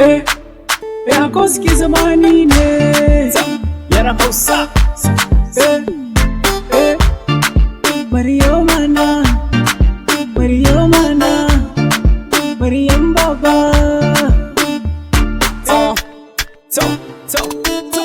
eh, ya koski zamani ne yaran Hausa Maryam mana Maryam baba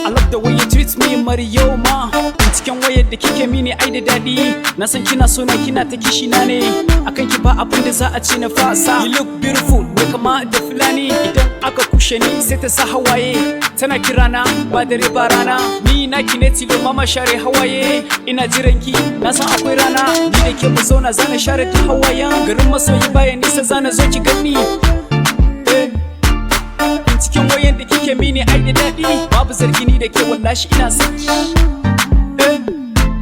I love the way you treat me Maryama cikin wayar da kike mini ai da dadi na san kina so na kina ta kishi na ne akan ki ba abin da za a ci na fasa you look beautiful mai kama da fulani idan aka kushe ni sai ta sa hawaye tana kirana ba dare ba rana ni na ki ne tilo mama share hawaye ina jiran ki na san akwai rana ni da ke mu zauna zana share ta hawayen garin masoyi bayan nisa zana zo ki gani cikin wayar da kike mini ai da dadi babu zargi ni da ke wallahi ina son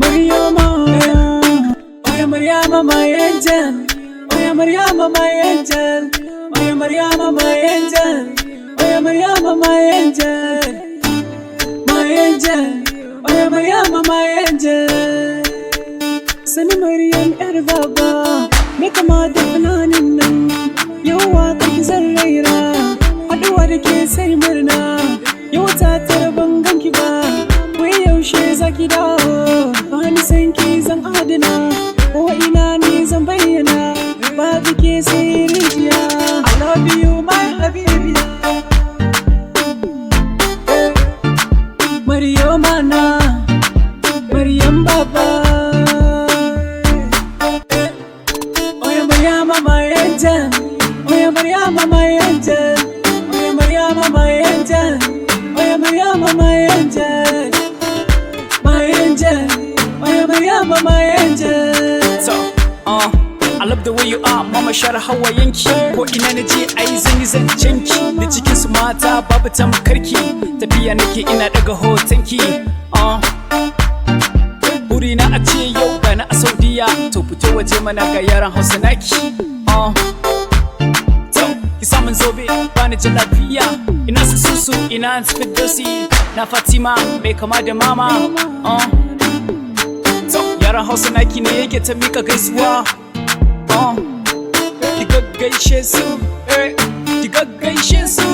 Maryama, oh Maryama, my angel. Oh Maryama, my angel. Oh Maryama, my angel. Oh Maryama, my angel. My angel. Oh Maryama, my angel. Sani Maryam yar baba, me kama da fulanin nan. Yau waƙar ki zan raira, haɗuwa da ke sai murna. Yau ta tara ban ganki ba, wai yaushe zaki dawo. Bani san ki zan adana, ko ina ne zan bayyana. Babu ke sai rijiya, I love you my habibi. Maryam mana, Maryam baba. Oh Maryam my angel, oh Maryam my angel, oh Maryam my angel, oh Maryam my angel, my angel. Maryama, my angel. So, I love the way you are, mama share hawayenki. Ko ina na je ai zan yi zancenki. Da cikin su mata babu tamkarki. Tafiya nake ina daga hotonki. Burina a ce yau gani a Saudiya. To fito waje mana ga yaran Hausa naki. Ki samun zobe bani jin lafiya. Ina su susu ina Firdausi. Na Fatima mai kama da mama. Yaran Hausa naki ne yake ta mika gaisuwa. Ki gaggaishe su, ki gaggaishe su.